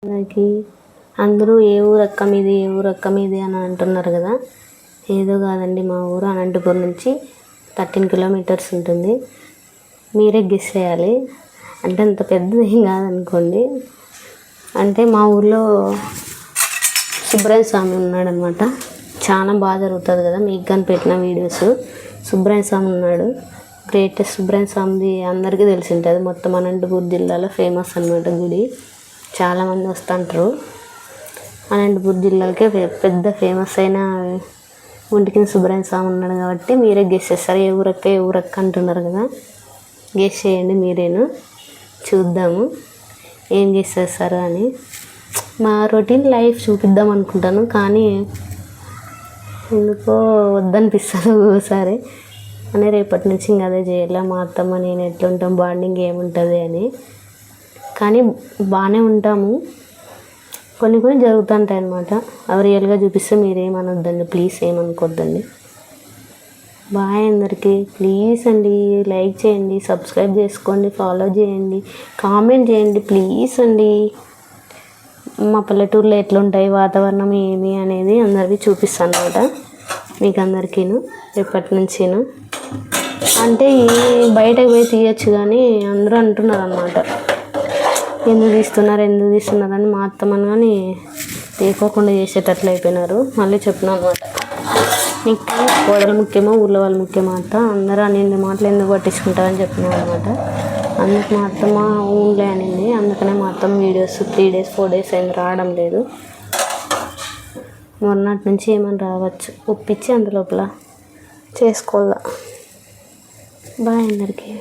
మనకి అందరూ ఏ ఊరక్క మీది ఏ ఊరక్క మీది అని అంటున్నారు కదా. ఏదో కాదండి, మా ఊరు అనంతపురం నుంచి 13 కిలోమీటర్స్ ఉంటుంది. మీరే గెస్ చేయాలి. అంటే అంత పెద్దది ఏం కాదనుకోండి. అంటే మా ఊర్లో సుబ్రహ్మణ్య స్వామి ఉన్నాడనమాట. చాలా బాగా జరుగుతుంది కదా, మీకు కానీ పెట్టిన వీడియోస్. సుబ్రహ్మణ్య స్వామి ఉన్నాడు. గ్రేటెస్ట్ సుబ్రహ్మణ్య స్వామిది అందరికీ తెలిసి ఉంటుంది. మొత్తం అనంతపురం జిల్లాలో ఫేమస్ అనమాట గుడి. చాలామంది వస్తుంటారు. అనంతపురం జిల్లాకే పెద్ద ఫేమస్ అయిన ఒంటికింద సుబ్రహ్మణ్య స్వామి ఉన్నాడు కాబట్టి మీరే గెస్ చేస్తారు. ఏ ఊరక్క అంటున్నారు కదా, గెస్ చేయండి మీరేను. చూద్దాము ఏం గెస్ చేస్తారు అని. మా రొటీన్ లైఫ్ చూపిద్దాం అనుకుంటాను, కానీ ఎందుకో వద్దనిపిస్తుంది ఒకసారి. అని రేపటి నుంచి ఇంక అదే చేయాలి. మా అత్తమ్మ నేను ఎట్లుంటాం, బాండింగ్ ఏముంటుంది అని. కానీ బాగానే ఉంటాము. కొన్ని జరుగుతుంటాయి అన్నమాట. అవి రియల్గా చూపిస్తే మీరేమనొద్దండి, ప్లీజ్ ఏమనుకోద్దండి. బాయ్ అందరికీ. ప్లీజ్ అండి లైక్ చేయండి, సబ్స్క్రైబ్ చేసుకోండి, ఫాలో చేయండి, కామెంట్ చేయండి ప్లీజ్ అండి. మా పల్లెటూరులో ఎట్లుంటాయి, వాతావరణం ఏమి అనేది అందరికీ చూపిస్తాను అనమాట మీకు అందరికీను రేపటి నుంచిను. అంటే బయటకు పోయి తీయచ్చు, కానీ అందరూ అంటున్నారు అన్నమాట, ఎందుకు తీస్తున్నారు అని. మా అత్తమ్మని కానీ తీసుకోకుండా చేసేటట్లు అయిపోయినారు. మళ్ళీ చెప్తున్నాను అనమాట, నీకు కోడలు ముఖ్యమో ఊళ్ళో వాళ్ళు ముఖ్యమో అత్త, అందరూ అనింది మాటలు ఎందుకు పట్టించుకుంటారని చెప్పినాను అనమాట. అందుకు మా అత్తమ్మ ఊళ్ళే అనింది. అందుకనే మా అత్తమ్మ వీడియోస్ 3 days 4 days అయింది రావడం లేదు. మొన్నటి నుంచి ఏమని రావచ్చు, ఒప్పించి అందులోపల చేసుకోవాలా. బాయ్ అందరికీ.